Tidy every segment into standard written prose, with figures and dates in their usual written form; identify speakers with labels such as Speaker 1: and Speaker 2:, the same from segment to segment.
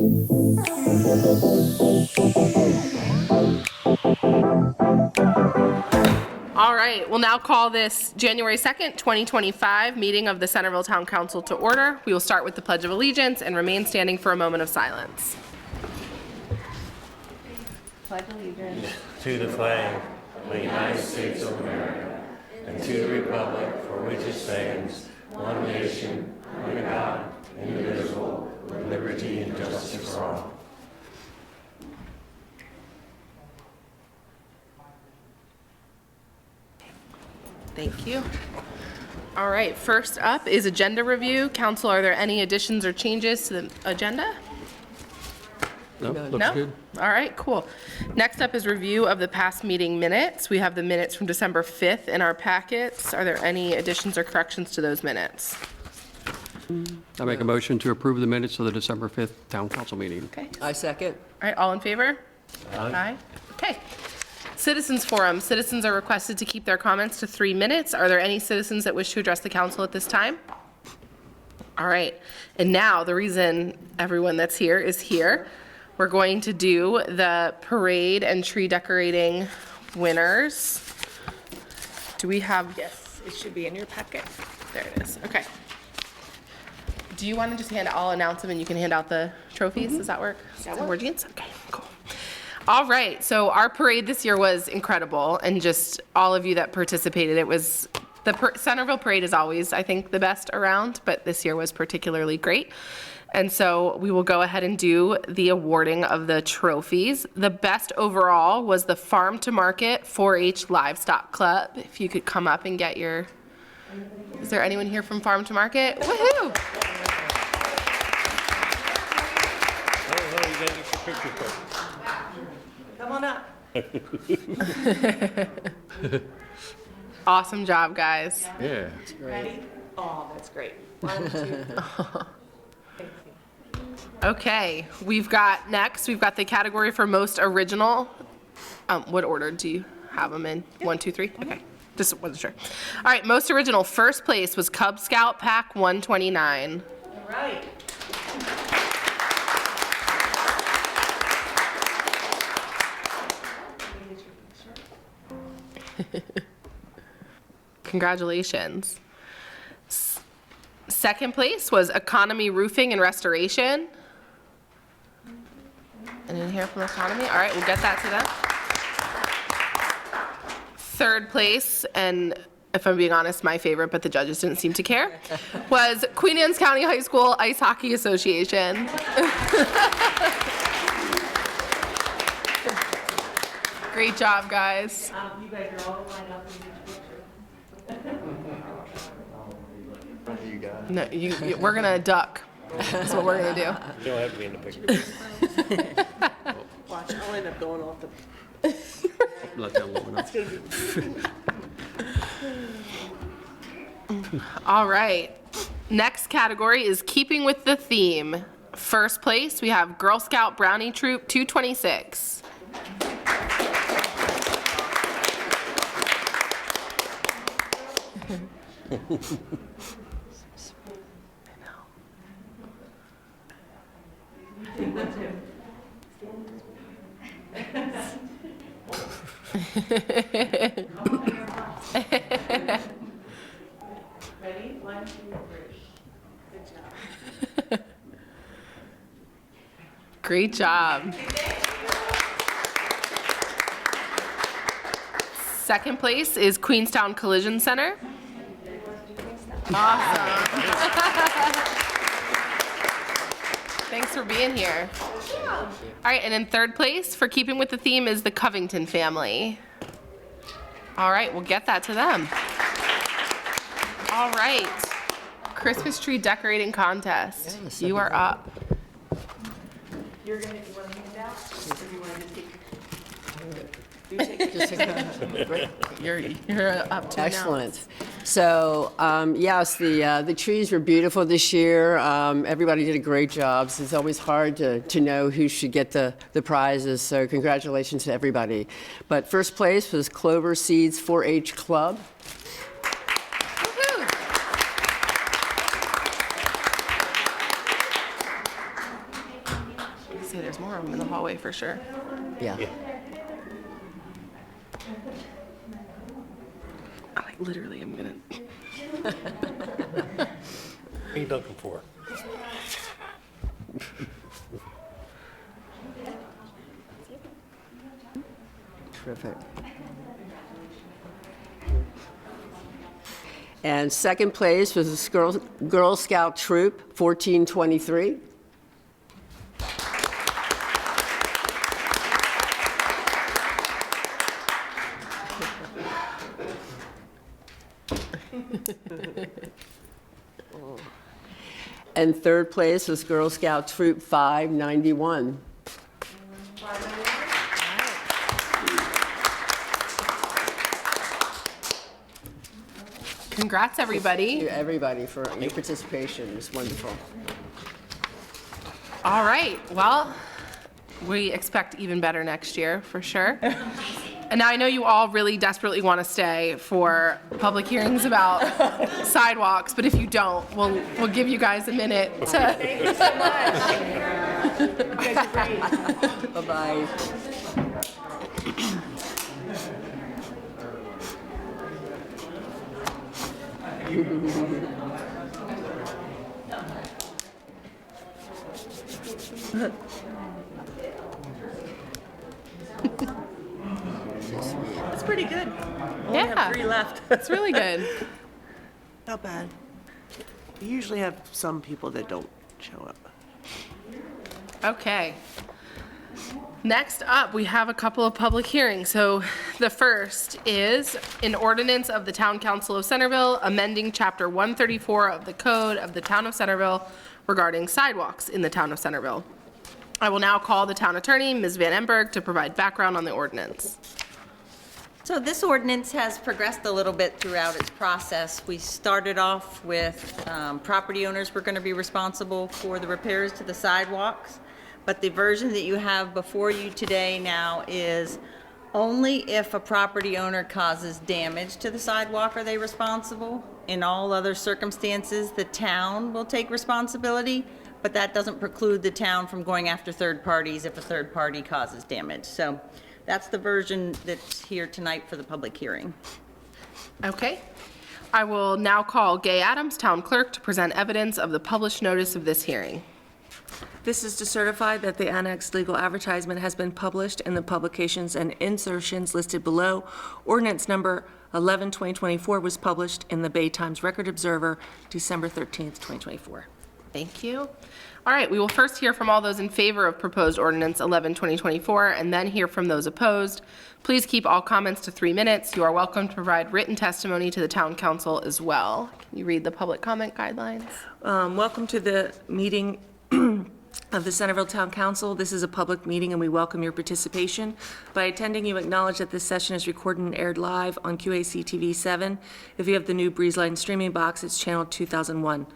Speaker 1: All right, we'll now call this January 2nd, 2025 meeting of the Centreville Town Council to order. We will start with the Pledge of Allegiance and remain standing for a moment of silence. Pledge allegiance
Speaker 2: to the flag of the United States of America and to the republic for which it stands, one nation, under God, indivisible, with liberty and justice for all.
Speaker 1: Thank you. All right, first up is agenda review. Council, are there any additions or changes to the agenda?
Speaker 3: No, looks good.
Speaker 1: All right, cool. Next up is review of the past meeting minutes. We have the minutes from December 5th in our packets. Are there any additions or corrections to those minutes?
Speaker 3: I make a motion to approve the minutes of the December 5th Town Council meeting.
Speaker 1: Okay.
Speaker 4: I second.
Speaker 1: All right, all in favor? Aye. Okay. Citizens Forum. Citizens are requested to keep their comments to 3 minutes. Are there any citizens that wish to address the council at this time? All right. And now the reason everyone that's here is here. We're going to do the parade and tree decorating winners. Do we have?
Speaker 5: Yes, it should be in your packet.
Speaker 1: There it is. Okay. Do you want to just I'll announce them and you can hand out the trophies? Does that work? Jeans? Okay, cool. All right, so our parade this year was incredible, and just all of you that participated, it was, Centreville parade is always, I think, the best around, but this year was particularly great. And so we will go ahead and do the awarding of the trophies. The best overall was the Farm to Market 4-H Livestock Club. If you could come up and get your, is there anyone here from Farm to Market? Woohoo!
Speaker 2: Oh, you gotta get your picture quick.
Speaker 5: Come on up.
Speaker 1: Awesome job, guys.
Speaker 3: Yeah.
Speaker 5: Ready? Oh, that's great. 1, 2.
Speaker 1: Okay, we've got the category for most original. What order do you have them in? 1, 2, 3? Okay, just wasn't sure. All right, most original. First place was Cub Scout Pack 129.
Speaker 5: All right.
Speaker 1: Congratulations. Second place was Economy Roofing and Restoration. Anyone here from Economy? All right, we'll get that to them. Third place, and if I'm being honest, my favorite, but the judges didn't seem to care, was Queen Anne's County High School Ice Hockey Association. Great job, guys.
Speaker 5: You guys are all lined up in each picture.
Speaker 1: No, we're gonna duck. That's what we're gonna do.
Speaker 2: You don't have to be in the picture.
Speaker 5: Watch, I'll end up going off the.
Speaker 3: Let that woman know.
Speaker 1: All right. Next category is keeping with the theme. First place, we have Girl Scout Brownie Troop 226.
Speaker 5: Ready? 1, 2, 3. Good job.
Speaker 1: Great job. Second place is Queenstown Collision Center. Awesome. Thanks for being here. All right, and in third place, for keeping with the theme, is the Covington family. All right, we'll get that to them. All right, Christmas tree decorating contest. You are up.
Speaker 5: You want to hand it out? Or do you want to just take?
Speaker 1: You're up to
Speaker 4: Excellent. So, yes, the trees were beautiful this year. Everybody did a great job. So it's always hard to know who should get the prizes. So congratulations to everybody. But first place was Clover Seeds 4-H Club.
Speaker 1: say there's more of them in the hallway for sure.
Speaker 4: Yeah.
Speaker 1: I like literally am gonna.
Speaker 2: What are you looking for?
Speaker 4: Terrific. And second place was the Girl Scout Troop, 1423. And third place was Girl Scout Troop 591.
Speaker 1: Congrats, everybody.
Speaker 4: Thank you, everybody, for your participation. It was wonderful.
Speaker 1: All right, well, we expect even better next year, for sure. And now I know you all really desperately want to stay for public hearings about sidewalks, but if you don't, we'll give you guys a minute to.
Speaker 5: Thank you so much. You guys are great.
Speaker 4: Bye-bye.
Speaker 5: That's pretty good. Only
Speaker 1: Yeah.
Speaker 5: have 3 left.
Speaker 1: It's really good.
Speaker 6: Not bad. We usually have some people that don't show up.
Speaker 1: Okay. Next up, we have a couple of public hearings. So the first is an ordinance of the Town Council of Centreville amending Chapter 134 of the Code of the Town of Centreville regarding sidewalks in the Town of Centreville. I will now call the Town Attorney, Ms. Van Emberg, to provide background on the ordinance.
Speaker 7: So this ordinance has progressed a little bit throughout its process. We started off with property owners were going to be responsible for the repairs to the sidewalks, but the version that you have before you today now is only if a property owner causes damage to the sidewalk are they responsible. In all other circumstances, the town will take responsibility, but that doesn't preclude the town from going after third parties if a third party causes damage. So that's the version that's here tonight for the public hearing.
Speaker 1: Okay. I will now call Gay Adams, Town Clerk, to present evidence of the published notice of this hearing.
Speaker 8: This is to certify that the annexed legal advertisement has been published in the publications and insertions listed below. Ordinance number 11/2024 was published in the Bay Times Record Observer, December 13th, 2024.
Speaker 1: Thank you. All right, we will first hear from all those in favor of proposed ordinance 11/2024, and then hear from those opposed. Please keep all comments to 3 minutes. You are welcome to provide written testimony to the town council as well. Can you read the public comment guidelines?
Speaker 8: Welcome to the meeting of the Centreville Town Council. This is a public meeting and we welcome your participation. By attending, you acknowledge that this session is recorded and aired live on QACTV 7. If you have the new BREEZELINE streaming box, it's channel 2001.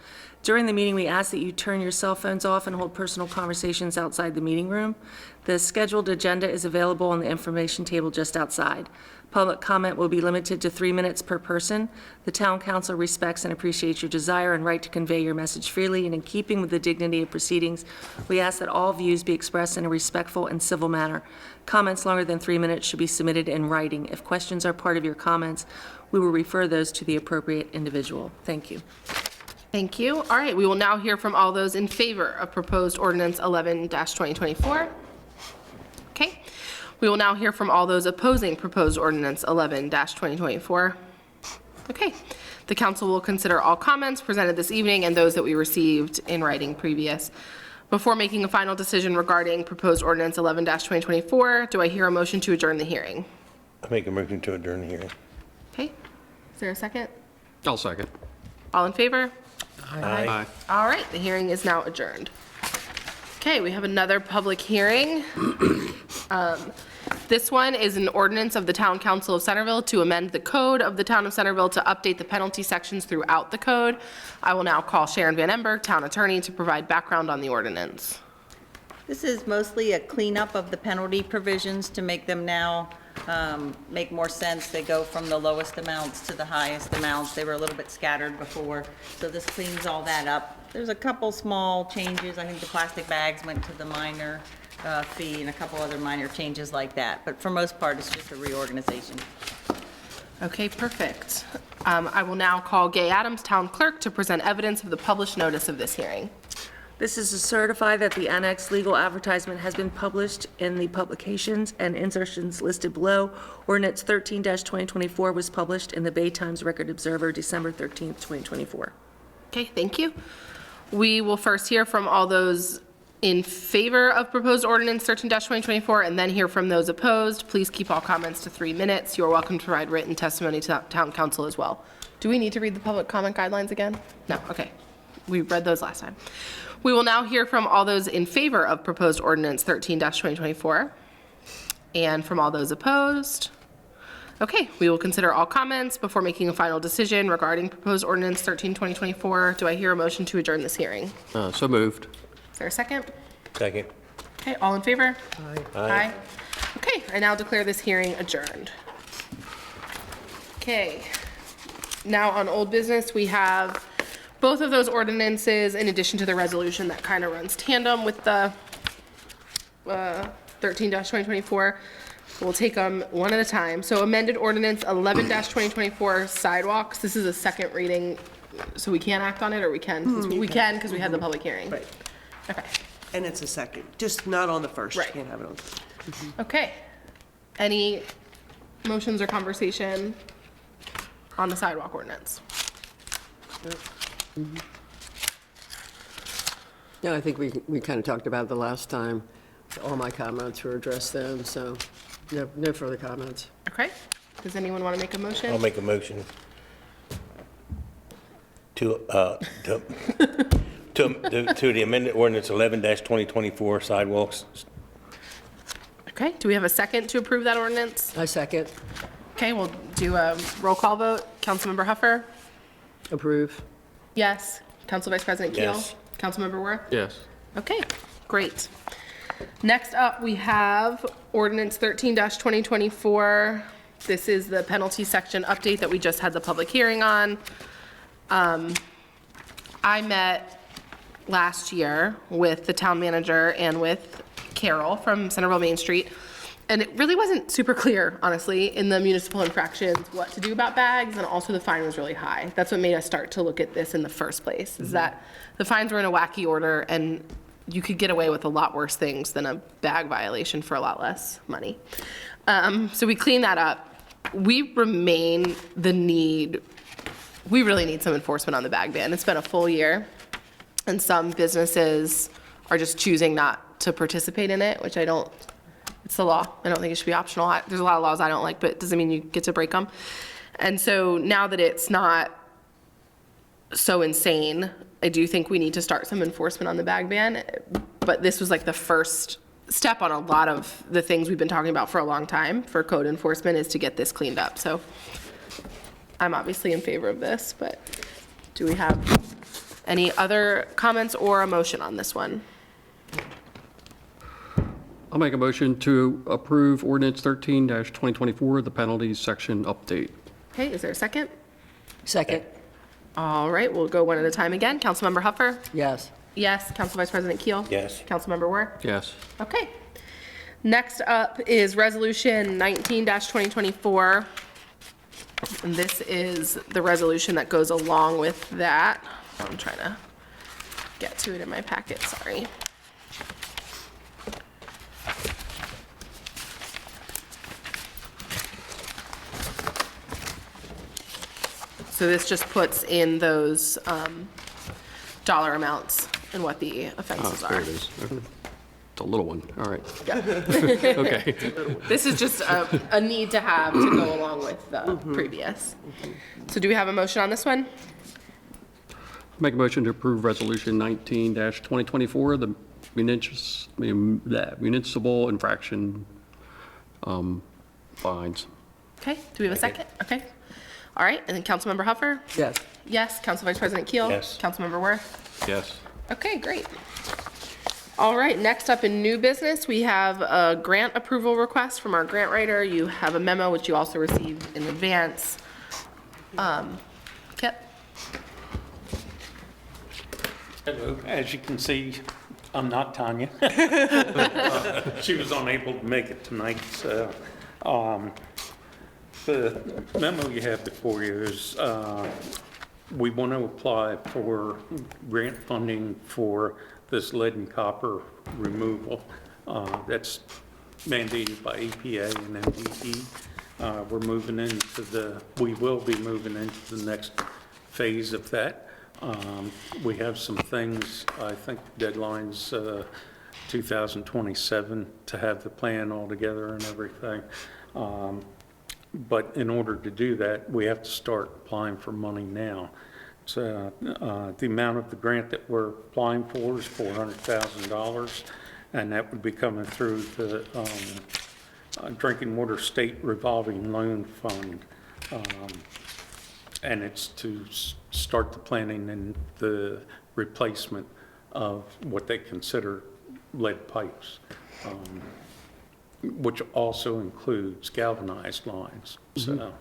Speaker 8: During the meeting, we ask that you turn your cell phones off and hold personal conversations outside the meeting room. The scheduled agenda is available on the information table just outside. Public comment will be limited to 3 minutes per person. The town council respects and appreciates your desire and right to convey your message freely, and in keeping with the dignity of proceedings, we ask that all views be expressed in a respectful and civil manner. Comments longer than 3 minutes should be submitted in writing. If questions are part of your comments, we will refer those to the appropriate individual. Thank you.
Speaker 1: Thank you. All right, we will now hear from all those in favor of proposed ordinance 11-2024. Okay. We will now hear from all those opposing proposed ordinance 11-2024. Okay. The council will consider all comments presented this evening and those that we received in writing previous. Before making a final decision regarding proposed ordinance 11-2024, do I hear a motion to adjourn the hearing?
Speaker 2: I make a motion to adjourn the hearing.
Speaker 1: Okay. Is there a second?
Speaker 3: I'll second.
Speaker 1: All in favor?
Speaker 3: Aye.
Speaker 1: All right, the hearing is now adjourned. Okay, we have another public hearing. This one is an ordinance of the Town Council of Centreville to amend the code of the Town of Centreville to update the penalty sections throughout the code. I will now call Sharon Van Emberg, Town Attorney, to provide background on the ordinance.
Speaker 7: This is mostly a cleanup of the penalty provisions to make them now make more sense. They go from the lowest amounts to the highest amounts. They were a little bit scattered before, so this cleans all that up. There's a couple small changes. I think the plastic bags went to the minor fee and a couple other minor changes like that. But for most part, it's just a reorganization.
Speaker 1: Okay, perfect. I will now call Gay Adams, Town Clerk, to present evidence of the published notice of this hearing.
Speaker 8: This is to certify that the annex legal advertisement has been published in the publications and insertions listed below. Ordinance 13-2024 was published in the Bay Times Record Observer, December 13th, 2024.
Speaker 1: Okay, thank you. We will first hear from all those in favor of proposed ordinance 13-2024 and then hear from those opposed. Please keep all comments to 3 minutes. You are welcome to provide written testimony to town council as well. Do we need to read the public comment guidelines again? No, okay. We read those last time. We will now hear from all those in favor of proposed ordinance 13-2024 and from all those opposed. Okay, we will consider all comments before making a final decision regarding proposed ordinance 13-2024. Do I hear a motion to adjourn this hearing?
Speaker 3: So moved.
Speaker 1: Is there a second?
Speaker 2: Second.
Speaker 1: Okay, all in favor?
Speaker 2: Aye.
Speaker 1: Okay, I now declare this hearing adjourned. Okay, now on old business, we have both of those ordinances in addition to the resolution that kind of runs tandem with the 13-2024. We'll take them one at a time. So amended ordinance 11-2024 sidewalks. This is a second reading, so we can't act on it, or we can? We can because we had the public hearing.
Speaker 6: Right.
Speaker 1: Okay.
Speaker 6: And it's a second, just not on the first.
Speaker 1: Right.
Speaker 6: You can't have it on.
Speaker 1: Okay. Any motions or conversation on the sidewalk ordinance?
Speaker 4: No, I think we kind of talked about it the last time. All my comments were addressed then, so no further comments.
Speaker 1: Okay. Does anyone want to make a motion?
Speaker 2: I'll make a motion to the amended ordinance 11-2024 sidewalks.
Speaker 1: Okay. Do we have a second to approve that ordinance?
Speaker 4: I second.
Speaker 1: Okay, we'll do a roll call vote. Councilmember Huffer?
Speaker 4: Approve.
Speaker 1: Yes. Council Vice President Keel?
Speaker 2: Yes.
Speaker 1: Councilmember Worth?
Speaker 3: Yes.
Speaker 1: Okay, great. Next up, we have ordinance 13-2024. This is the penalty section update that we just had the public hearing on. I met last year with the town manager and with Carol from Centreville Main Street, and it really wasn't super clear, honestly, in the municipal infractions what to do about bags, and also the fine was really high. That's what made us start to look at this in the first place, is that the fines were in a wacky order, and you could get away with a lot worse things than a bag violation for a lot less money. So we cleaned that up. We really need some enforcement on the bag ban. It's been a full year, and some businesses are just choosing not to participate in it, which it's the law. I don't think it should be optional. There's a lot of laws I don't like, but it doesn't mean you get to break them. And so now that it's not so insane, I do think we need to start some enforcement on the bag ban. But this was like the first step on a lot of the things we've been talking about for a long time for code enforcement, is to get this cleaned up. So I'm obviously in favor of this, but do we have any other comments or a motion on this one?
Speaker 3: I'll make a motion to approve ordinance 13-2024, the penalties section update.
Speaker 1: Okay, is there a second?
Speaker 4: Second.
Speaker 1: All right, we'll go one at a time again. Councilmember Huffer?
Speaker 4: Yes.
Speaker 1: Yes. Council Vice President Keel?
Speaker 2: Yes.
Speaker 1: Councilmember Worth?
Speaker 3: Yes.
Speaker 1: Okay. Next up is Resolution 19-2024. And this is the resolution that goes along with that. I'm trying to get to it in my packet, sorry. So this just puts in those dollar amounts and what the offenses
Speaker 3: There
Speaker 1: are.
Speaker 3: it is. It's a little one. All right. Okay.
Speaker 1: This is just a need to have to go along with the previous. So do we have a motion on this one?
Speaker 3: Make a motion to approve resolution 19-2024, the municipal infraction fines.
Speaker 1: Okay, do we have a second? Okay. All right, and then Councilmember Huffer?
Speaker 4: Yes.
Speaker 1: Yes. Council Vice President Keel?
Speaker 2: Yes.
Speaker 1: Councilmember Worth?
Speaker 3: Yes.
Speaker 1: Okay, great. All right, next up in new business, we have a grant approval request from our grant writer. You have a memo, which you also received in advance. Kip?
Speaker 9: Hello, as you can see, I'm not Tanya. She was unable to make it tonight, so, the memo you have before you is, we want to apply for grant funding for this lead and copper removal. That's mandated by EPA and MDE. We will be moving into the next phase of that. We have some things, I think deadline's 2027 to have the plan all together and everything. But in order to do that, we have to start applying for money now. So the amount of the grant that we're applying for is $400,000, and that would be coming through the Drinking Water State Revolving Loan Fund. And it's to start the planning and the replacement of what they consider lead pipes, which also includes galvanized lines. So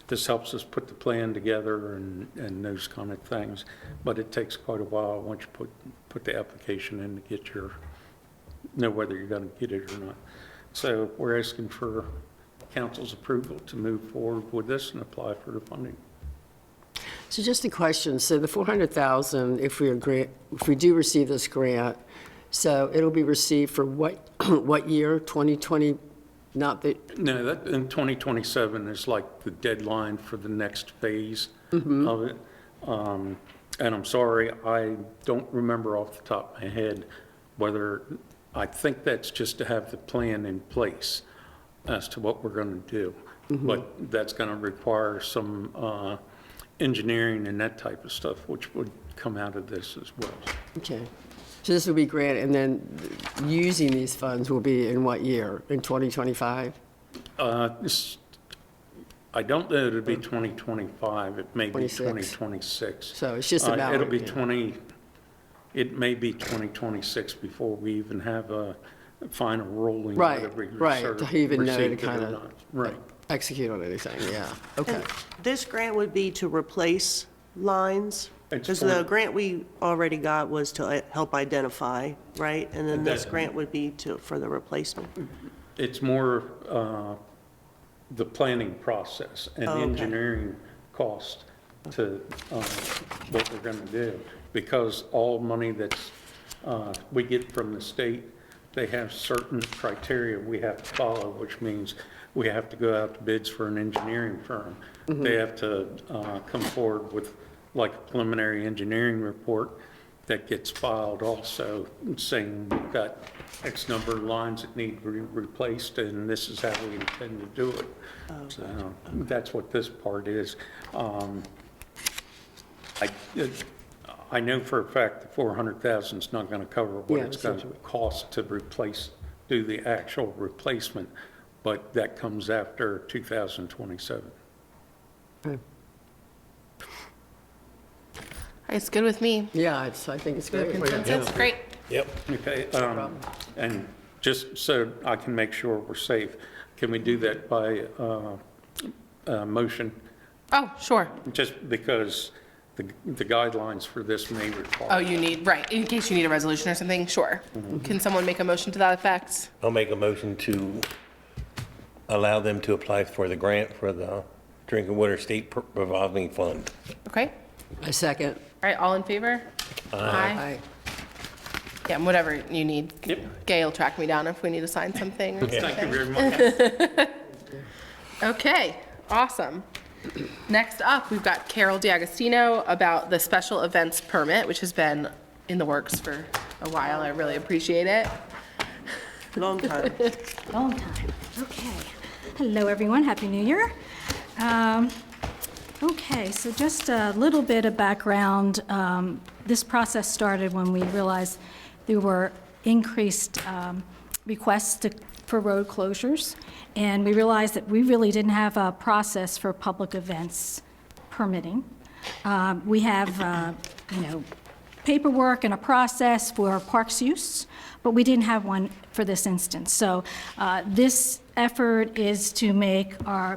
Speaker 9: this helps us put the plan together and those kind of things, but it takes quite a while once you put the application in to know whether you're going to get it or not. So we're asking for council's approval to move forward with this and apply for the funding.
Speaker 4: So just a question, so the 400,000, if we do receive this grant, so it'll be received for what year, 2020, not the?
Speaker 9: No, that in 2027 is like the deadline for the next phase of it. And I'm sorry, I don't remember off the top of my head whether, I think that's just to have the plan in place as to what we're going to do. But that's going to require some engineering and that type of stuff, which would come out of this as well.
Speaker 4: Okay. So this will be grant, and then using these funds will be in what year? In 2025?
Speaker 9: I don't know it'll be 2025. It may be
Speaker 4: 26.
Speaker 9: 2026.
Speaker 4: So it's just about.
Speaker 9: It'll be it may be 2026, before we even have a final ruling.
Speaker 4: Right,
Speaker 9: whether we
Speaker 4: right, to even know to
Speaker 9: received it or
Speaker 4: kind of
Speaker 9: not. Right.
Speaker 4: execute on anything, yeah, okay.
Speaker 6: And this grant would be to replace lines?
Speaker 9: It's
Speaker 6: Because
Speaker 9: for-
Speaker 6: the grant we already got was to help identify, right? And then this
Speaker 9: That-
Speaker 6: grant would be for the replacement?
Speaker 9: It's more the planning process and
Speaker 6: Oh, okay.
Speaker 9: engineering cost to what we're going to do. Because all money that's we get from the state, they have certain criteria we have to follow, which means we have to go out to bids for an engineering firm. They have to come forward with like a preliminary engineering report that gets filed also, saying we've got X number of lines that need to be replaced, and this is how we intend to do it. So that's what this part is. I know for a fact the 400,000 is not going to cover what
Speaker 4: Yeah,
Speaker 9: it's going to cost to do the actual replacement, but that comes after 2027.
Speaker 4: Okay.
Speaker 1: It's good with me.
Speaker 4: Yeah, I think it's great.
Speaker 1: Consensus, great.
Speaker 2: Yep.
Speaker 9: Okay, and just so I can make sure we're safe, can we do that by motion?
Speaker 1: Oh, sure.
Speaker 9: Just because the guidelines for this may require.
Speaker 1: Oh, you need, right, in case you need a resolution or something, sure. Can someone make a motion to that effect?
Speaker 2: I'll make a motion to allow them to apply for the grant for the Drinking Water State Revolving Fund.
Speaker 1: Okay,
Speaker 4: A second.
Speaker 1: all right, all in favor?
Speaker 4: Aye.
Speaker 1: Yeah, whatever you need.
Speaker 9: Yep.
Speaker 1: Gay will track me down if we need to sign something or
Speaker 9: Thank you
Speaker 1: something.
Speaker 9: very much.
Speaker 1: Okay, awesome. Next up, we've got Carol D'Agostino about the special events permit, which has been in the works for a while. I really appreciate it.
Speaker 6: Long time.
Speaker 10: Long time. Okay. Hello, everyone. Happy New Year. Okay, so just a little bit of background. This process started when we realized there were increased requests for road closures, and we realized that we really didn't have a process for public events permitting. We have, paperwork and a process for parks use, but we didn't have one for this instance. So this effort is to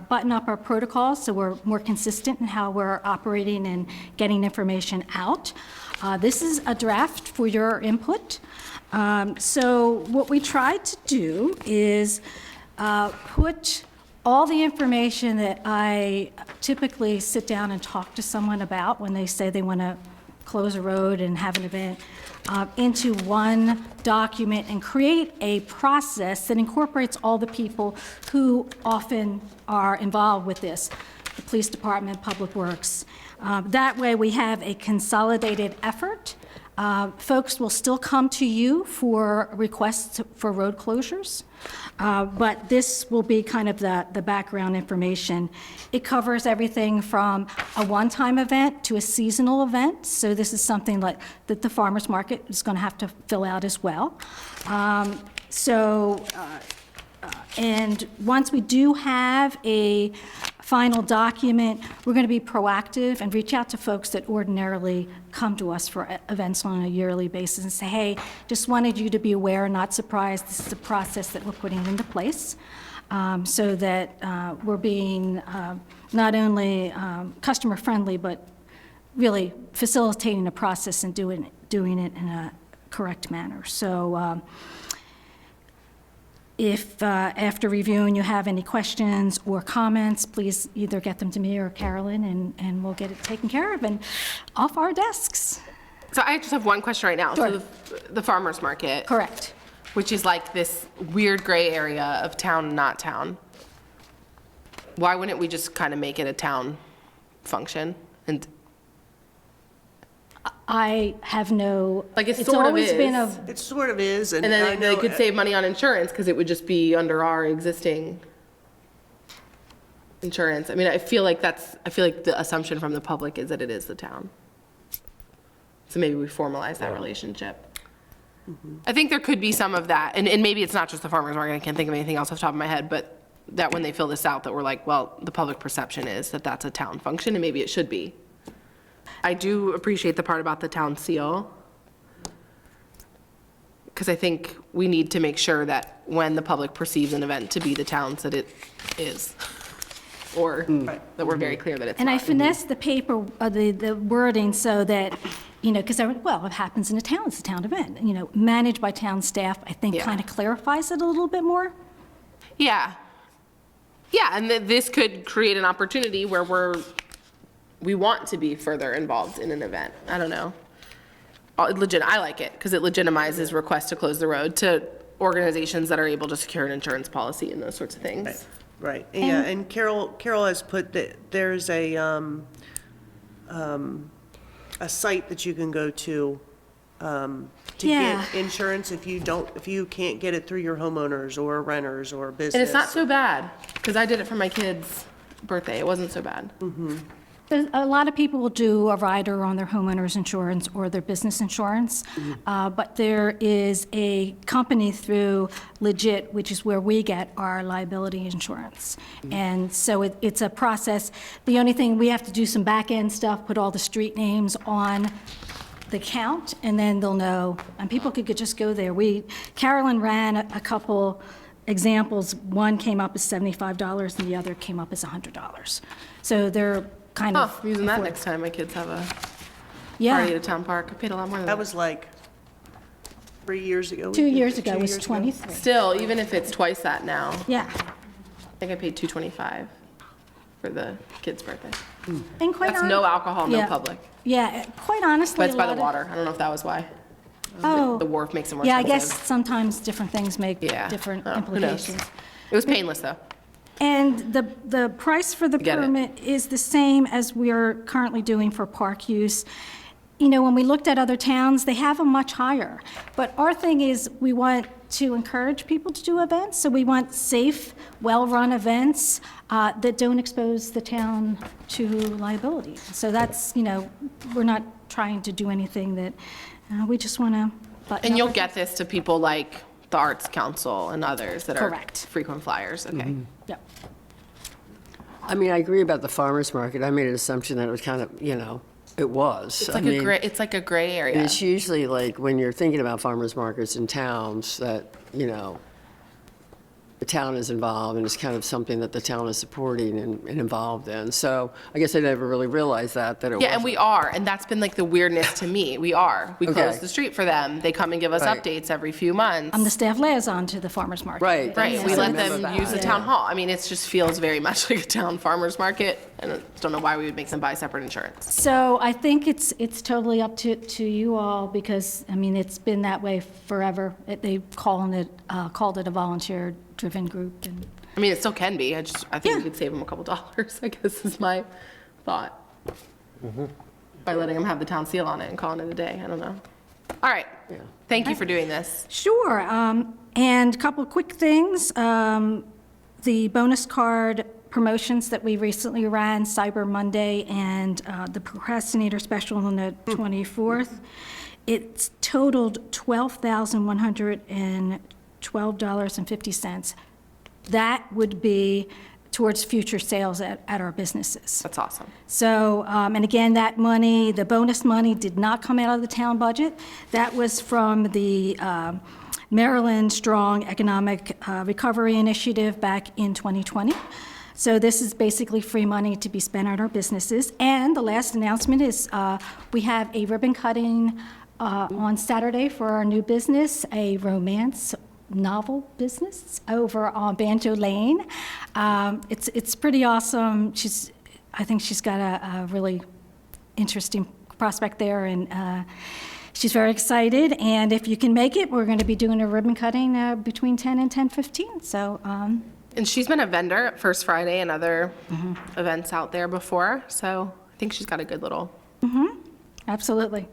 Speaker 10: button up our protocols so we're more consistent in how we're operating and getting information out. This is a draft for your input. So what we tried to do is put all the information that I typically sit down and talk to someone about when they say they want to close a road and have an event into one document and create a process that incorporates all the people who often are involved with this, the police department, public works. That way we have a consolidated effort. Folks will still come to you for requests for road closures, but this will be kind of the background information. It covers everything from a one-time event to a seasonal event, so this is something like that the farmers market is going to have to fill out as well. And once we do have a final document, we're going to be proactive and reach out to folks that ordinarily come to us for events on a yearly basis and say, hey, just wanted you to be aware, not surprised, this is a process that we're putting into place so that we're being not only customer-friendly, but really facilitating the process and doing it in a correct manner. So if after reviewing you have any questions or comments, please either get them to me or Carolyn, and we'll get it taken care of and off our desks.
Speaker 1: So I just have one question right now.
Speaker 10: Sure.
Speaker 1: So the farmer's market.
Speaker 10: Correct.
Speaker 1: Which is like this weird gray area of town, not town. Why wouldn't we just kind of make it a town function? And
Speaker 10: I have no.
Speaker 1: Like, it
Speaker 10: it's
Speaker 1: sort of
Speaker 10: always been
Speaker 1: is.
Speaker 6: It sort of is, and
Speaker 1: And
Speaker 6: I
Speaker 1: then they
Speaker 6: know,
Speaker 1: could save money on insurance because it would just be under our existing insurance. I mean, I feel like the assumption from the public is that it is the town. So maybe we formalize that relationship. I think there could be some of that, and maybe it's not just the farmer's market, I can't think of anything else off the top of my head, but that when they fill this out, that we're like, well, the public perception is that that's a town function, and maybe it should be. I do appreciate the part about the town seal, because I think we need to make sure that when the public perceives an event to be the town's, that it is, or that we're very clear that it's
Speaker 10: And
Speaker 1: not.
Speaker 10: I finessed the paper, the wording so that, because well, it happens in a town, it's a town event, managed by town staff, I think
Speaker 1: Yeah.
Speaker 10: kind of clarifies it a little bit more.
Speaker 1: Yeah. Yeah, and this could create an opportunity where we want to be further involved in an event. I don't know. I like it because it legitimizes requests to close the road to organizations that are able to secure an insurance policy and those sorts of things.
Speaker 6: right, yeah, and Carol has put that there's a site that you can go to
Speaker 10: Yeah.
Speaker 6: get insurance if you can't get it through your homeowners or renters or business.
Speaker 1: And it's not so bad because I did it for my kid's birthday. It wasn't so bad.
Speaker 10: A lot of people will do a rider on their homeowner's insurance or their business insurance, but there is a company through Legit, which is where we get our liability insurance. And so it's a process. The only thing, we have to do some back-end stuff, put all the street names on the count, and then they'll know. And people could just go there. Carolyn ran a couple examples. One came up as $75 and the other came up as $100. So they're kind
Speaker 1: Oh,
Speaker 10: of.
Speaker 1: using that next time my kids have a
Speaker 10: Yeah.
Speaker 1: party at a town park. I paid a lot more than that.
Speaker 6: That was like 3 years ago.
Speaker 10: 2 years ago
Speaker 6: 2
Speaker 10: was
Speaker 6: years ago.
Speaker 10: 23.
Speaker 1: Still, even if it's twice that now,
Speaker 10: Yeah.
Speaker 1: I think I paid $225 for the kid's birthday.
Speaker 10: And quite
Speaker 1: That's no alcohol, no
Speaker 10: yeah.
Speaker 1: public.
Speaker 10: Yeah, quite honestly.
Speaker 1: But it's by
Speaker 10: a
Speaker 1: the
Speaker 10: lot of-
Speaker 1: water. I don't know if that was why.
Speaker 10: Oh.
Speaker 1: The wharf makes it more
Speaker 10: Yeah, I
Speaker 1: expensive.
Speaker 10: guess sometimes different things make
Speaker 1: Yeah.
Speaker 10: different
Speaker 1: Oh, who knows?
Speaker 10: implications.
Speaker 1: It was painless, though.
Speaker 10: And the price for the
Speaker 1: Get it.
Speaker 10: permit is the same as we're currently doing for park use. When we looked at other towns, they have them much higher. But our thing is, we want to encourage people to do events, so we want safe, well-run events that don't expose the town to liability. So that's, we're not trying to do anything that, we just want to button
Speaker 1: And
Speaker 10: up
Speaker 1: you'll
Speaker 10: our-
Speaker 1: get this to people like the Arts Council and others that are
Speaker 10: Correct.
Speaker 1: frequent flyers. Okay.
Speaker 10: Yep.
Speaker 4: I mean, I agree about the farmer's market. I made an assumption that it was kind of, it was.
Speaker 1: It's like it's like a gray area.
Speaker 4: And it's usually like when you're thinking about farmers markets in towns that, the town is involved, and it's kind of something that the town is supporting and involved in. So I guess I never really realized that it
Speaker 1: Yeah, and we are, and that's been like the weirdness to me. We are. We
Speaker 4: Okay.
Speaker 1: close the street for them. They come and give us
Speaker 4: Right.
Speaker 1: updates every few months.
Speaker 10: The staff liaison to the farmer's market.
Speaker 4: Right.
Speaker 1: Right,
Speaker 10: Yes,
Speaker 1: we
Speaker 10: I
Speaker 1: let
Speaker 10: remember
Speaker 1: them
Speaker 10: that.
Speaker 1: use the town hall. I mean, it just feels very much like a town farmer's market, and I don't know why we would make them buy separate insurance.
Speaker 10: So I think it's totally up to you all, because, I mean, it's been that way forever. They called it a volunteer-driven group, and
Speaker 1: I mean, it still can be. I think we
Speaker 10: Yeah.
Speaker 1: could save them a couple dollars, I guess is my thought. By letting them have the town seal on it and calling it a day. I don't know. All right. Thank you for doing this.
Speaker 10: Sure, and a couple of quick things. The bonus card promotions that we recently ran, Cyber Monday and the Procrastinator Special on the 24th, it's totaled $12,112.50. That would be towards future sales at our businesses.
Speaker 1: That's awesome.
Speaker 10: So, and again, that money, the bonus money, did not come out of the town budget. That was from the Maryland Strong Economic Recovery Initiative back in 2020. So this is basically free money to be spent on our businesses. And the last announcement is we have a ribbon cutting on Saturday for our new business, a romance novel business over on Banjo Lane. It's pretty awesome. I think she's got a really interesting prospect there, and she's very excited. And if you can make it, we're going to be doing a ribbon cutting between 10 and 10:15. So.
Speaker 1: And she's been a vendor at First Friday and other events out there before, so I think she's got a good little.
Speaker 10: Absolutely.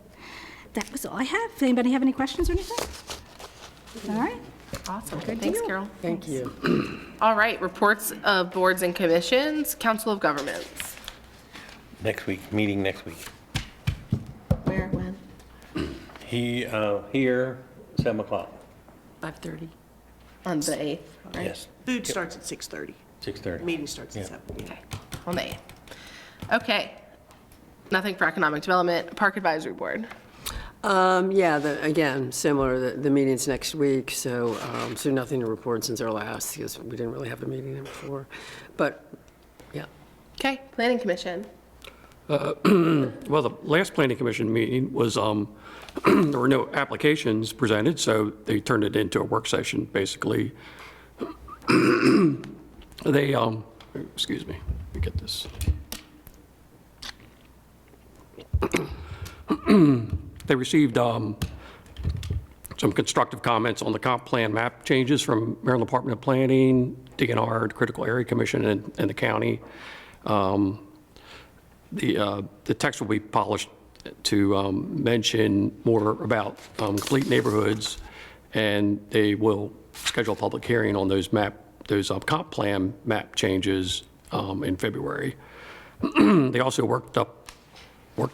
Speaker 10: That was all I have. Does anybody have any questions or anything? All right.
Speaker 1: Awesome. Thanks, Carol.
Speaker 4: Thank you.
Speaker 1: All right, reports of boards and commissions, Council of Governments.
Speaker 2: Next week, meeting next week.
Speaker 1: Where, when?
Speaker 2: Here, 7 o'clock.
Speaker 8: 5:30.
Speaker 1: On the 8th, right?
Speaker 2: Yes,
Speaker 6: Food starts at 6:30.
Speaker 2: 6:30.
Speaker 6: Meeting starts at 7.
Speaker 1: Okay, on the 8th. Okay. Nothing for Economic Development, Park Advisory Board.
Speaker 4: Yeah, again, similar, the meeting's next week, so nothing to report since our last, because we didn't really have a meeting there before. But, yeah.
Speaker 1: Okay, Planning Commission.
Speaker 3: Well, the last planning commission meeting was, there were no applications presented, so they turned it into a work session, basically. They, excuse me, let me get this. They received some constructive comments on the comp plan map changes from Maryland Department of Planning, DNR, Critical Area Commission, and the county. The text will be polished to mention more about complete neighborhoods, and they will schedule a public hearing on those comp plan map changes in February. They also worked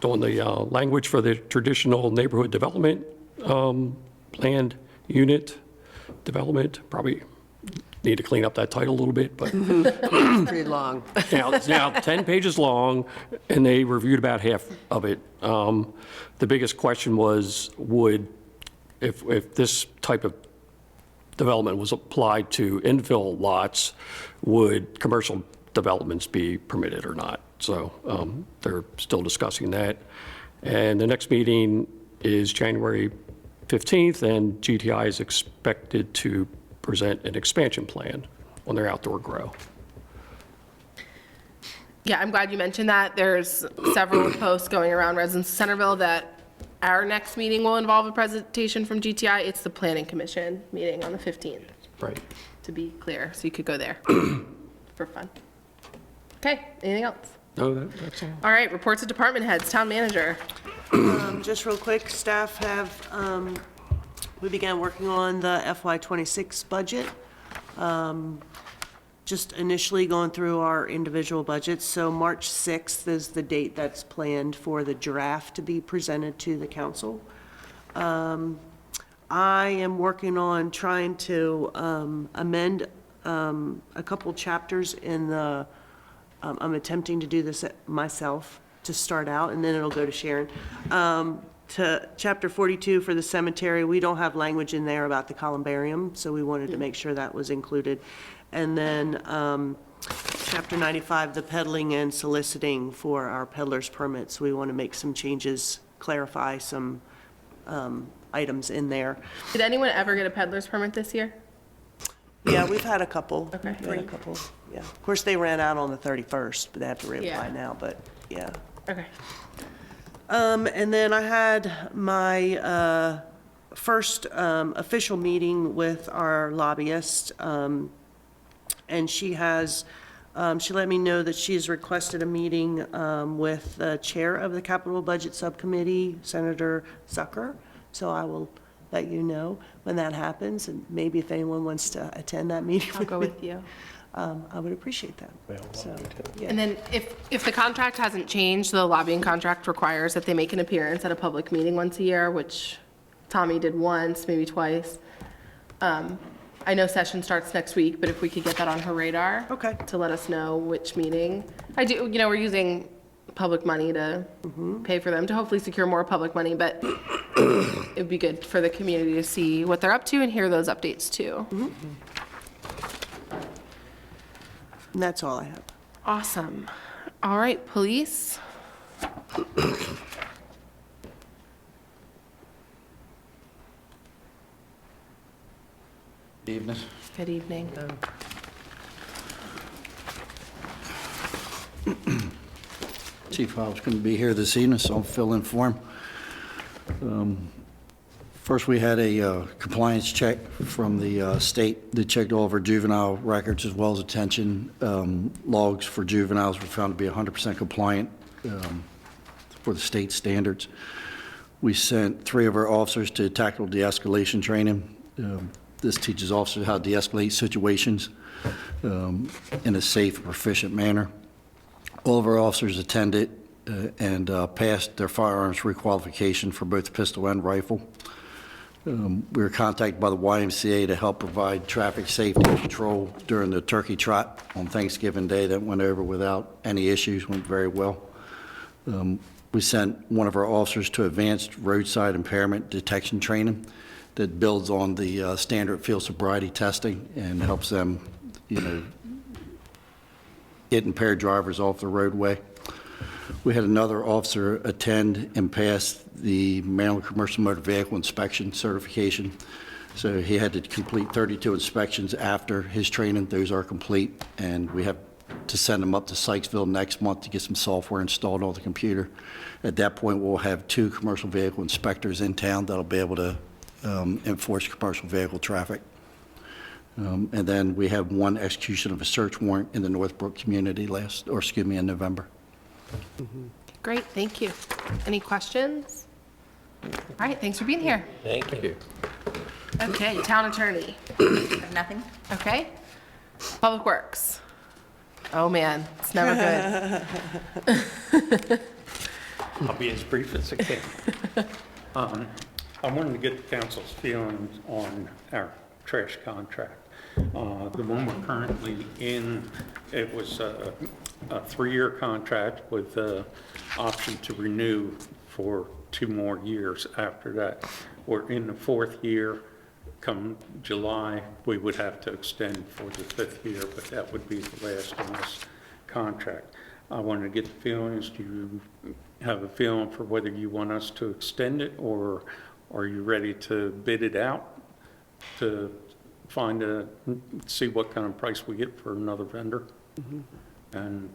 Speaker 3: on the language for the traditional neighborhood development planned unit development. Probably need to clean up that title a little bit, but
Speaker 4: Pretty long.
Speaker 3: now, it's now 10 pages long, and they reviewed about half of it. The biggest question was, if this type of development was applied to infill lots, would commercial developments be permitted or not? So they're still discussing that. And the next meeting is January 15th, and GTI is expected to present an expansion plan on their outdoor grow.
Speaker 1: Yeah, I'm glad you mentioned that. There's several posts going around residents of Centreville that our next meeting will involve a presentation from GTI. It's the Planning Commission meeting on the 15th,
Speaker 3: Right.
Speaker 1: to be clear, so you could go there for fun. Okay, anything else?
Speaker 3: No, that's all.
Speaker 1: All right, reports of department heads, town manager.
Speaker 6: Just real quick, staff have, we began working on the FY26 budget. Just initially going through our individual budgets. So March 6th is the date that's planned for the draft to be presented to the council. I am working on trying to amend a couple chapters in the, I'm attempting to do this myself to start out, and then it'll go to Sharon. to Chapter 42 for the cemetery, we don't have language in there about the columbarium, so we wanted to make sure that was included. And then Chapter 95, the peddling and soliciting for our peddler's permits, we want to make some changes, clarify some items in there.
Speaker 1: Did anyone ever get a peddler's permit this year?
Speaker 6: Yeah, we've had a couple.
Speaker 1: Okay.
Speaker 6: We've had a couple, yeah. Of course, they ran out on the 31st, but they have to reapply
Speaker 1: Yeah.
Speaker 6: now, but, yeah.
Speaker 1: Okay.
Speaker 6: And then I had my first official meeting with our lobbyist, and she let me know that she has requested a meeting with the chair of the Capital Budget Subcommittee, Senator Zucker. So I will let you know when that happens, and maybe if anyone wants to attend that meeting.
Speaker 1: I'll go with you.
Speaker 6: I would appreciate that. So, yeah.
Speaker 1: And then if the contract hasn't changed, the lobbying contract requires that they make an appearance at a public meeting once a year, which Tommy did once, maybe twice. I know session starts next week, but if we could get that on her radar.
Speaker 6: Okay.
Speaker 1: To let us know which meeting. We're using public money to pay for them, to hopefully secure more public money, but it'd be good for the community to see what they're up to and hear those updates too.
Speaker 6: And that's all I have.
Speaker 1: Awesome. All right, police.
Speaker 11: Evening.
Speaker 1: Good evening.
Speaker 11: Chief Hobbs couldn't be here this evening, so I'll fill in for him. First, we had a compliance check from the state that checked all of our juvenile records as well as detention logs for juveniles were found to be 100% compliant for the state standards. We sent 3 of our officers to tactical de-escalation training. This teaches officers how to de-escalate situations in a safe and proficient manner. All of our officers attended and passed their firearms requalification for both pistol and rifle. We were contacted by the YMCA to help provide traffic safety control during the turkey trot on Thanksgiving Day. That went over without any issues, went very well. We sent one of our officers to advanced roadside impairment detection training that builds on the standard field sobriety testing and helps them, get impaired drivers off the roadway. We had another officer attend and pass the Maryland Commercial Motor Vehicle Inspection certification. So he had to complete 32 inspections after his training. Those are complete, and we have to send him up to Sykesville next month to get some software installed on the computer. At that point, we'll have 2 commercial vehicle inspectors in town that'll be able to enforce commercial vehicle traffic. And then we have 1 execution of a search warrant in the Northbrook community in November.
Speaker 1: Great, thank you. Any questions? All right, thanks for being here.
Speaker 2: Thank you.
Speaker 1: Okay, town attorney.
Speaker 7: Nothing?
Speaker 1: Okay. Public Works. Oh, man, it's never good.
Speaker 9: I'll be as brief as I can. I wanted to get the council's feelings on our trash contract. The one we're currently in, it was a 3-year contract with the option to renew for 2 more years after that. We're in the 4th year. Come July, we would have to extend for the 5th year, but that would be the last on this contract. I wanted to get the feelings. Do you have a feeling for whether you want us to extend it, or are you ready to bid it out to see what kind of price we get for another vendor? And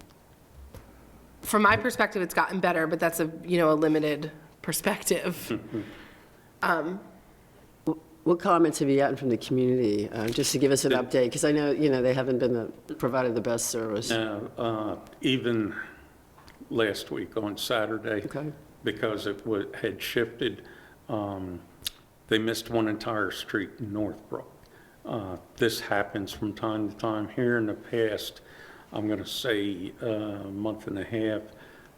Speaker 1: From my perspective, it's gotten better, but that's a limited perspective.
Speaker 4: What comments have you gotten from the community, just to give us an update? Because I know, they haven't been provided the best service.
Speaker 9: even last week on Saturday,
Speaker 4: Okay.
Speaker 9: because it had shifted, they missed one entire street in Northbrook. This happens from time to time. Here in the past, I'm going to say a month and a half,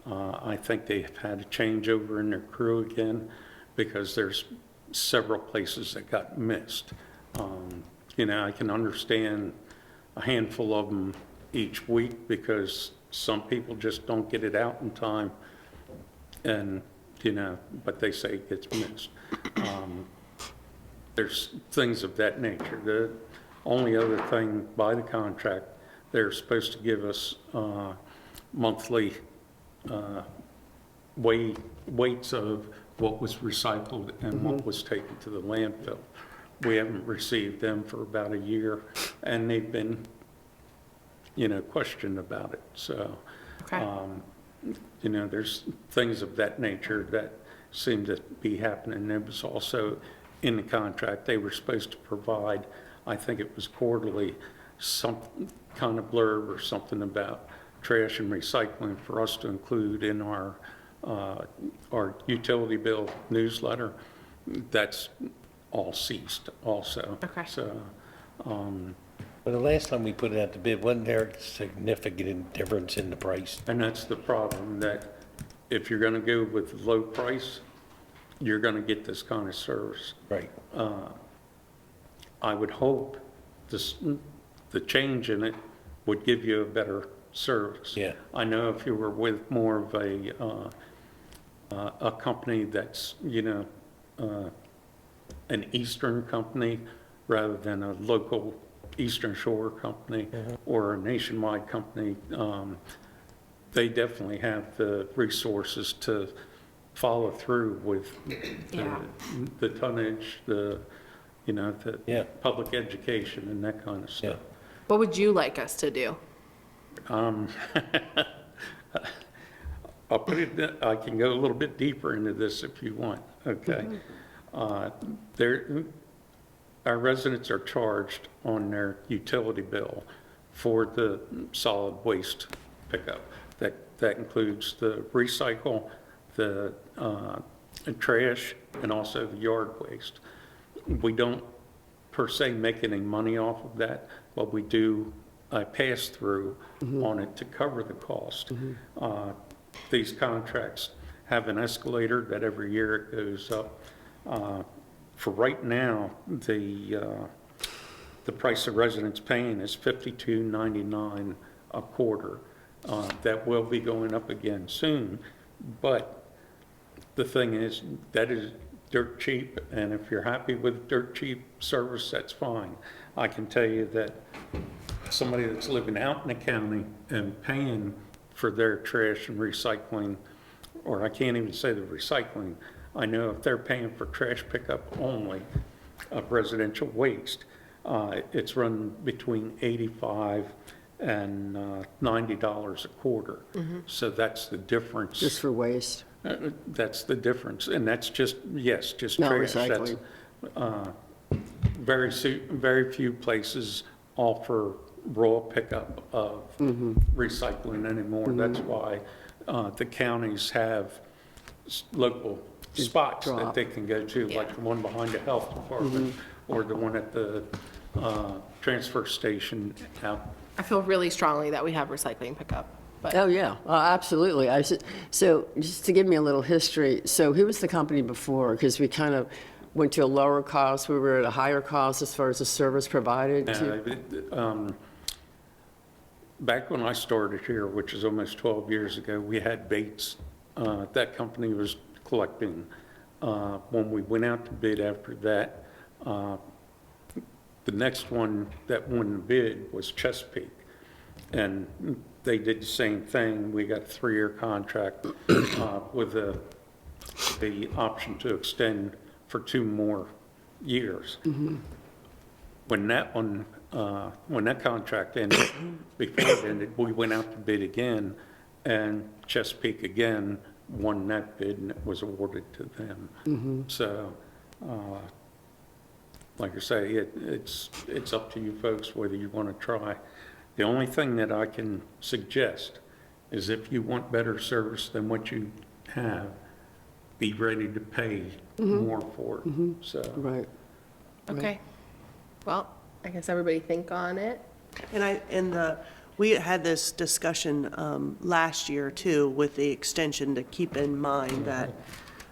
Speaker 9: I think they've had a changeover in their crew again, because there's several places that got missed. I can understand a handful of them each week because some people just don't get it out in time, and you know, but they say it gets missed. There's things of that nature. The only other thing by the contract, they're supposed to give us monthly weights of what was recycled and what was taken to the landfill. We haven't received them for about a year, and they've been, you know, questioned about it. So,
Speaker 1: Okay.
Speaker 9: you know, there's things of that nature that seem to be happening. There was also in the contract, they were supposed to provide, I think it was quarterly, some kind of blurb or something about trash and recycling for us to include in our utility bill newsletter. That's all ceased also.
Speaker 1: Okay.
Speaker 9: So,
Speaker 2: Well, the last time we put it out to bid, wasn't there a significant difference in the price?
Speaker 9: and that's the problem, that if you're gonna go with low price, you're gonna get this kind of service.
Speaker 2: Right.
Speaker 9: I would hope the change in it would give you a better service.
Speaker 2: Yeah.
Speaker 9: I know if you were with more of a company that's, you know, an Eastern company rather than a local Eastern Shore company or a nationwide company, they definitely have the resources to follow through with the tonnage, you know, the public education and that kind of stuff.
Speaker 1: What would you like us to do?
Speaker 9: I'll put it, I can go a little bit deeper into this if you want, okay? Our residents are charged on their utility bill for the solid waste pickup. That includes the recycle, the trash, and also the yard waste. We don't per se make any money off of that, but we do a pass-through on it to cover the cost. These contracts have an escalator that every year it goes up. For right now, the price of residents paying is $52.99 a quarter. That will be going up again soon, but the thing is, that is dirt cheap, and if you're happy with dirt cheap service, that's fine. I can tell you that somebody that's living out in the county and paying for their trash and recycling, or I can't even say the recycling, I know if they're paying for trash pickup only of residential waste, it's run between $85 and $90 a quarter. So that's the difference.
Speaker 4: Just for waste?
Speaker 9: That's the difference, and that's just, yes, just
Speaker 4: No
Speaker 9: trash.
Speaker 4: recycling.
Speaker 9: That's, very few places offer raw pickup of recycling anymore. That's why the counties have local spots that they can go to, like the one behind the health department or the one at the transfer station out.
Speaker 1: I feel really strongly that we have recycling pickup, but
Speaker 4: Oh, yeah, absolutely. So just to give me a little history, so who was the company before? Because we kind of went to a lower cost, we were at a higher cost as far as the service provided.
Speaker 9: Back when I started here, which is almost 12 years ago, we had Bates. That company was collecting. When we went out to bid after that, the next one that won the bid was Chesapeake. And they did the same thing. We got a 3-year contract with the option to extend for 2 more years. When that contract ended, before it ended, we went out to bid again, and Chesapeake again won that bid, and it was awarded to them. So, like I say, it's up to you folks whether you want to try. The only thing that I can suggest is if you want better service than what you have, be ready to pay more for it. So,
Speaker 4: Right.
Speaker 1: okay. Well, I guess everybody think on it.
Speaker 6: And we had this discussion last year too, with the extension, to keep in mind that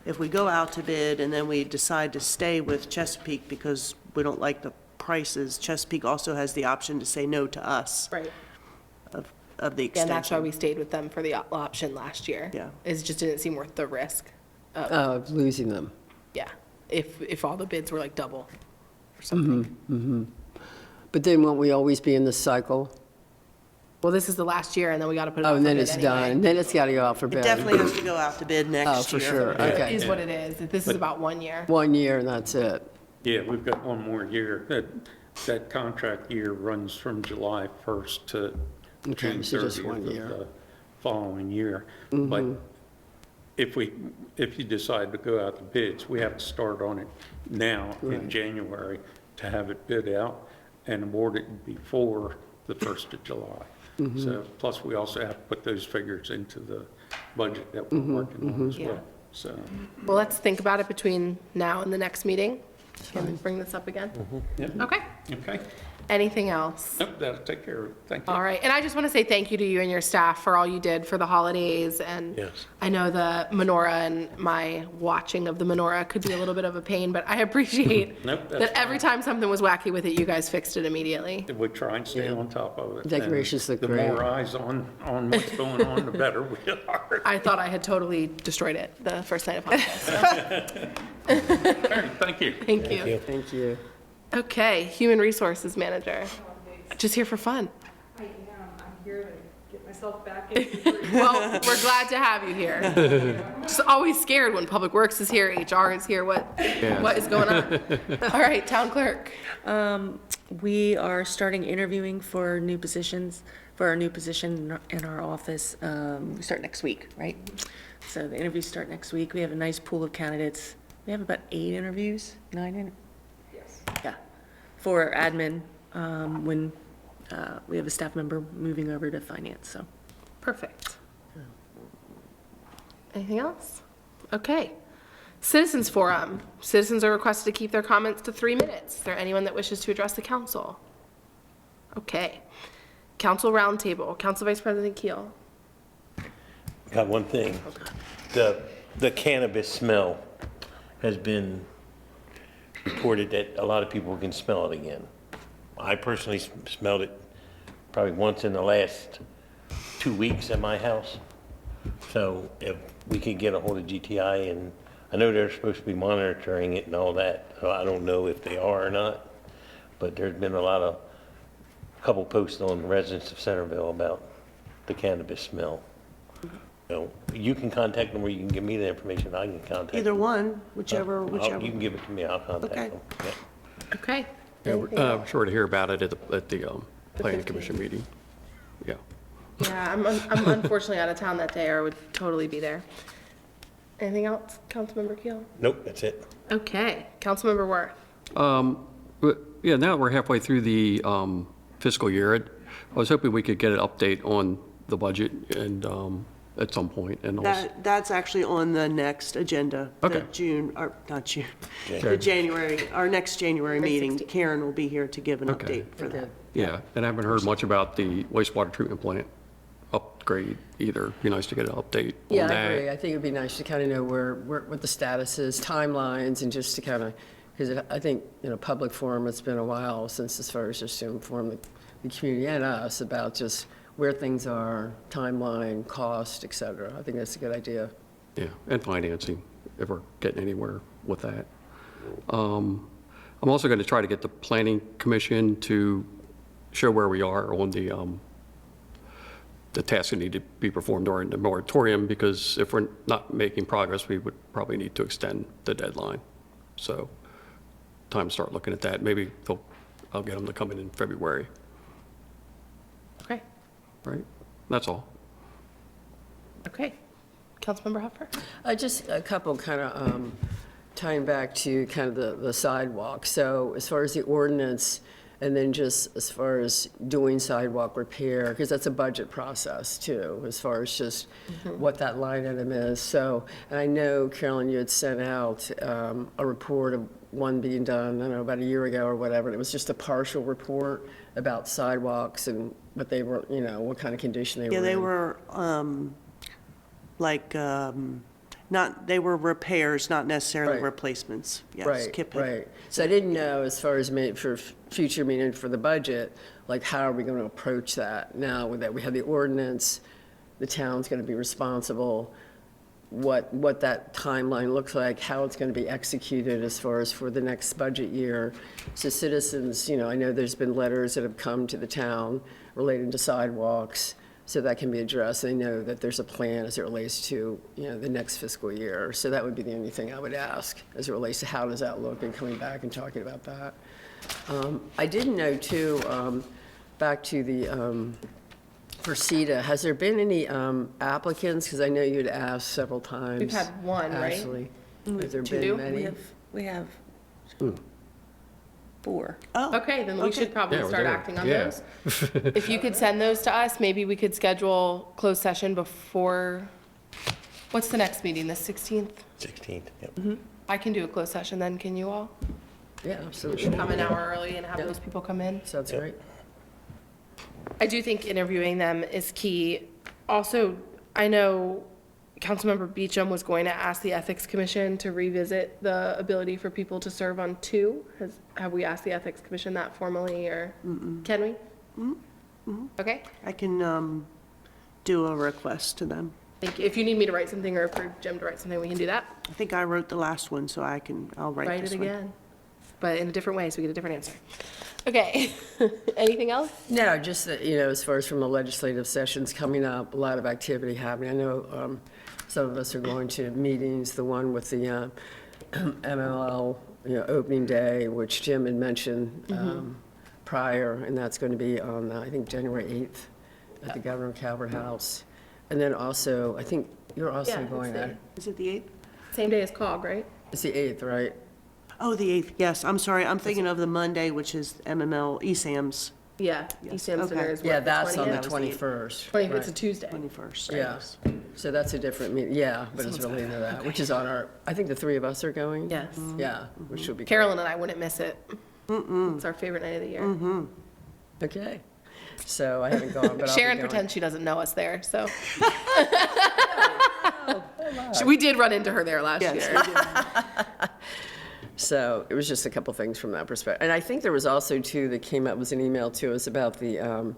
Speaker 6: if we go out to bid and then we decide to stay with Chesapeake because we don't like the prices, Chesapeake also has the option to say no to us
Speaker 1: Right.
Speaker 6: of the
Speaker 1: And that's why
Speaker 6: extension.
Speaker 1: we stayed with them for the option last year.
Speaker 6: Yeah.
Speaker 1: It just didn't seem worth the risk
Speaker 4: Of losing them.
Speaker 1: yeah, if all the bids were like double or something.
Speaker 4: But then won't we always be in this cycle?
Speaker 1: Well, this is the last year, and then we got to put it out
Speaker 4: Oh,
Speaker 1: for
Speaker 4: and then
Speaker 1: bid
Speaker 4: it's
Speaker 1: anyway.
Speaker 4: done, and then it's got to go out for
Speaker 6: It
Speaker 4: bid.
Speaker 6: definitely has to go out to bid
Speaker 4: Oh,
Speaker 6: next
Speaker 4: for
Speaker 6: year.
Speaker 4: sure,
Speaker 1: It
Speaker 4: okay.
Speaker 1: is what it is. This is about 1 year.
Speaker 4: 1 year and that's it.
Speaker 9: Yeah, we've got one more year. That contract year runs from July 1st to
Speaker 4: Okay,
Speaker 9: June
Speaker 4: so just
Speaker 9: 30th
Speaker 4: 1
Speaker 9: of
Speaker 4: year.
Speaker 9: the following year. But if you decide to go out to bids, we have to start on it now in January to have it bid out and award it before the 1st of July. So, plus we also have to put those figures into the budget that we're working on as
Speaker 1: Yeah.
Speaker 9: well, so.
Speaker 1: Well, let's think about it between now and the next meeting. Can we bring this up again?
Speaker 9: Yep.
Speaker 1: Okay.
Speaker 9: Okay,
Speaker 1: Anything else?
Speaker 9: nope, that'll take care of it, thank you.
Speaker 1: All right, and I just want to say thank you to you and your staff for all you did for the holidays, and
Speaker 2: Yes.
Speaker 1: I know the menorah and my watching of the menorah could be a little bit of a pain, but I appreciate
Speaker 9: Nope, that's
Speaker 1: that every time something was wacky with it, you guys fixed it immediately.
Speaker 9: We try and stay on top of it.
Speaker 4: Decorations
Speaker 9: and
Speaker 4: look great.
Speaker 9: The more eyes on what's going on, the better we are.
Speaker 1: I thought I had totally destroyed it the first night of Hanukkah, so
Speaker 9: Thank you.
Speaker 1: thank you.
Speaker 4: Thank you.
Speaker 1: Okay, Human Resources Manager, just here for fun.
Speaker 5: I am, I'm here to get myself back into.
Speaker 1: Well, we're glad to have you here. Just always scared when Public Works is here, HR is here, what is going on? All right, Town Clerk.
Speaker 8: We are starting interviewing for new positions, for our new position in our office. We start next week, right? So the interviews start next week. We have a nice pool of candidates. We have about 8 interviews, 9
Speaker 5: Yes.
Speaker 8: yeah, for admin, when we have a staff member moving over to finance, so.
Speaker 1: Perfect. Anything else? Okay. Citizens Forum. Citizens are requested to keep their comments to 3 minutes. Is there anyone that wishes to address the council? Okay. Council Roundtable. Council Vice President Keel.
Speaker 2: Got one thing. The cannabis smell has been reported that a lot of people can smell it again. I personally smelled it probably once in the last 2 weeks at my house. So if we could get a hold of GTI, and I know they're supposed to be monitoring it and all that, so I don't know if they are or not, but there's been a couple posts on residents of Centreville about the cannabis smell. So you can contact them, or you can give me the information, I can contact them.
Speaker 6: Either one, whichever.
Speaker 2: You can give it to me, I'll contact
Speaker 6: Okay.
Speaker 2: them. Yeah.
Speaker 1: Okay.
Speaker 3: Yeah, we're sure to hear about it at the planning commission meeting. Yeah.
Speaker 1: Yeah, I'm unfortunately out of town that day, or would totally be there. Anything else, Councilmember Keel?
Speaker 2: Nope, that's it.
Speaker 1: Okay. Councilmember Worth.
Speaker 3: Yeah, now that we're halfway through the fiscal year, I was hoping we could get an update on the budget and at some point, and also,
Speaker 6: That's actually on the next agenda.
Speaker 3: Okay.
Speaker 6: The June, or not June, the
Speaker 3: Okay.
Speaker 6: January, our next January meeting.
Speaker 1: 16th.
Speaker 6: Karen will be here to give an
Speaker 3: Okay.
Speaker 6: update for that.
Speaker 3: yeah, and I haven't heard much about the wastewater treatment plant upgrade either. Be nice to get an update on
Speaker 4: Yeah, I
Speaker 3: that.
Speaker 4: agree. I think it'd be nice to kind of know what the status is, timelines, and just to kind of, because I think, public forum, it's been a while since, as far as just to inform the community and us about just where things are, timeline, cost, et cetera. I think that's a good idea.
Speaker 3: Yeah, and financing, if we're getting anywhere with that. I'm also going to try to get the planning commission to show where we are on the tasks that need to be performed during the moratorium, because if we're not making progress, we would probably need to extend the deadline. So time to start looking at that. Maybe I'll get them to come in February,
Speaker 1: Okay.
Speaker 3: right? That's all.
Speaker 1: Okay. Councilmember Huffer.
Speaker 4: Just a couple kind of tying back to kind of the sidewalk. So as far as the ordinance, and then just as far as doing sidewalk repair, because that's a budget process too, as far as just what that line item is. So, and I know, Carolyn, you had sent out a report of one being done, I don't know, about a year ago or whatever. And it was just a partial report about sidewalks and what they were, what kind of condition they were in.
Speaker 6: Yeah, they were, they were repairs, not necessarily
Speaker 4: Right.
Speaker 6: replacements. Yes,
Speaker 4: Right,
Speaker 6: Kip had-
Speaker 4: right. So I didn't know, as far as for future meeting for the budget, like how are we going to approach that now that we have the ordinance, the town's going to be responsible. what that timeline looks like, how it's going to be executed as far as for the next budget year. So citizens, you know, I know there's been letters that have come to the town relating to sidewalks, so that can be addressed. They know that there's a plan as it relates to, you know, the next fiscal year. So that would be the only thing I would ask as it relates to how does that look and coming back and talking about that. I didn't know too, back to the, for CETA, has there been any applicants? Because I know you'd asked several times.
Speaker 1: We've had one, right?
Speaker 4: Ashley. Has there
Speaker 1: Two?
Speaker 4: been many?
Speaker 8: We have 4.
Speaker 1: Okay, then we should probably
Speaker 3: Yeah, we're
Speaker 1: start
Speaker 3: there.
Speaker 1: acting on
Speaker 3: Yeah.
Speaker 1: those. If you could send those to us, maybe we could schedule closed session before, what's the next meeting, the 16th?
Speaker 2: 16th, yep.
Speaker 1: I can do a closed session then, can you all?
Speaker 4: Yeah, absolutely.
Speaker 1: Come an hour early and have those people come in?
Speaker 4: Sounds great.
Speaker 1: I do think interviewing them is key. Also, I know Councilmember Beecham was going to ask the Ethics Commission to revisit the ability for people to serve on 2. Have we asked the Ethics Commission that formally, or can we? Okay,
Speaker 6: I can do a request to them.
Speaker 1: thank you. If you need me to write something or for Jim to write something, we can do that.
Speaker 6: I think I wrote the last one, so I'll write
Speaker 1: Write
Speaker 6: this
Speaker 1: it
Speaker 6: one.
Speaker 1: again, but in a different way, so we get a different answer. Okay, anything else?
Speaker 4: No, just that, you know, as far as from the legislative sessions coming up, a lot of activity happening. I know some of us are going to meetings, the one with the MLL, you know, opening day, which Jim had mentioned prior, and that's going to be on, I think, January 8th at the Governor Calvert House. And then also, I think you're also
Speaker 1: Yeah,
Speaker 4: going,
Speaker 6: Is it the 8th?
Speaker 1: Same day as COG, right?
Speaker 4: it's the 8th, right?
Speaker 6: Oh, the 8th, yes, I'm sorry, I'm thinking of the Monday, which is MML, ESAM's
Speaker 1: Yeah, East Hampton
Speaker 6: okay.
Speaker 1: is what,
Speaker 4: Yeah,
Speaker 1: the
Speaker 4: that's on the
Speaker 1: 20th?
Speaker 4: 21st.
Speaker 1: 20th, it's a
Speaker 4: right.
Speaker 1: Tuesday.
Speaker 6: 21st.
Speaker 4: Yeah, so that's a different meeting, yeah, but it's related to that, which is on our, I think the 3 of us are going?
Speaker 1: Yes.
Speaker 4: Yeah, which will be.
Speaker 1: Carolyn and I wouldn't miss it. It's our favorite night of the year.
Speaker 4: Okay, so I haven't gone, but I'll be
Speaker 1: Sharon
Speaker 4: going.
Speaker 1: pretends she doesn't know us there, so. We did run into her there last
Speaker 6: Yes,
Speaker 1: year.
Speaker 6: we did.
Speaker 4: So it was just a couple things from that perspective. And I think there was also, too, that came up, was an email to us about the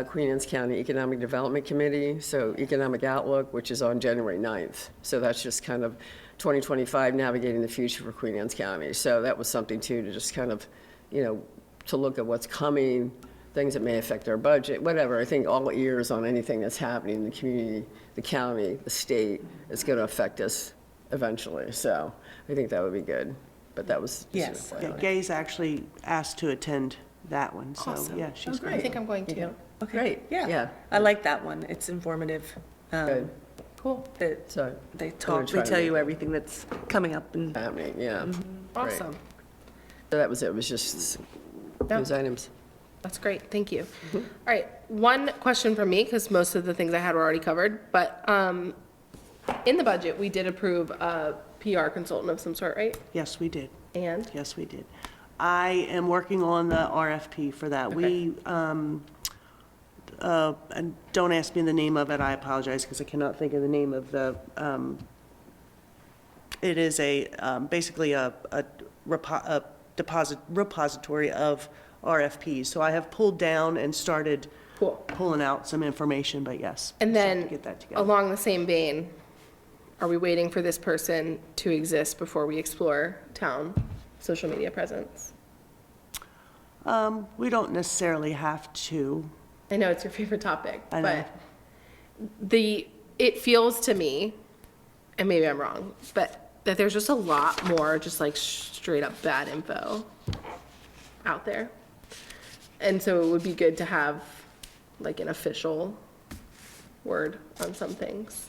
Speaker 4: Queen Anne's County Economic Development Committee, so Economic Outlook, which is on January 9th. So that's just kind of 2025, navigating the future for Queen Anne's County. So that was something, too, to just kind of, you know, to look at what's coming, things that may affect our budget, whatever. I think all ears on anything that's happening in the community, the county, the state, is going to affect us eventually. So I think that would be good. But that was just
Speaker 8: Yes.
Speaker 4: an
Speaker 6: Yeah,
Speaker 4: FYI.
Speaker 6: Gay's actually asked to attend that one, so,
Speaker 1: Awesome.
Speaker 6: yeah, she's
Speaker 1: I
Speaker 6: great.
Speaker 1: think I'm going to.
Speaker 4: Great, yeah,
Speaker 8: I like that one. It's informative.
Speaker 4: good.
Speaker 1: Cool.
Speaker 8: That
Speaker 4: So,
Speaker 8: they
Speaker 4: try to
Speaker 8: tell you
Speaker 4: make-
Speaker 8: everything that's coming up and
Speaker 4: happening, yeah. Great.
Speaker 1: Awesome.
Speaker 4: So that was it, it was just those items.
Speaker 1: That's great. Thank you. All right. One question from me, because most of the things I had were already covered, but in the budget, we did approve a PR consultant of some sort, right?
Speaker 6: Yes, we did.
Speaker 1: And?
Speaker 6: Yes, we did. I am working on the RFP for that. We, and don't ask me the name of it, I apologize, because I cannot think of the name of the, it is basically a repository of RFPs. So I have pulled down and started
Speaker 1: Cool.
Speaker 6: pulling out some information, but yes.
Speaker 1: And
Speaker 6: just have to
Speaker 1: then,
Speaker 6: get that together.
Speaker 1: along the same vein, are we waiting for this person to exist before we explore town social media presence?
Speaker 6: We don't necessarily have to.
Speaker 1: I know it's your favorite topic,
Speaker 6: I know.
Speaker 1: but it feels to me, and maybe I'm wrong, but that there's just a lot more just like straight up bad info out there. And so it would be good to have like an official word on some things.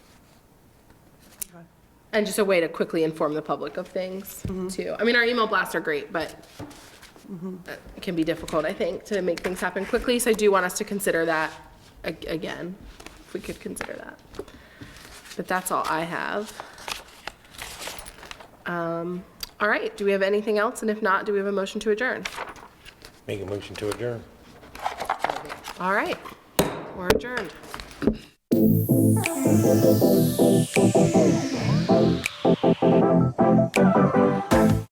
Speaker 1: And just a way to quickly inform the public of things too. I mean, our email blasts are great, but it can be difficult, I think, to make things happen quickly. So I do want us to consider that again, if we could consider that. But that's all I have. All right, do we have anything else? And if not, do we have a motion to adjourn?
Speaker 2: Make a motion to adjourn.
Speaker 1: All right, we're adjourned.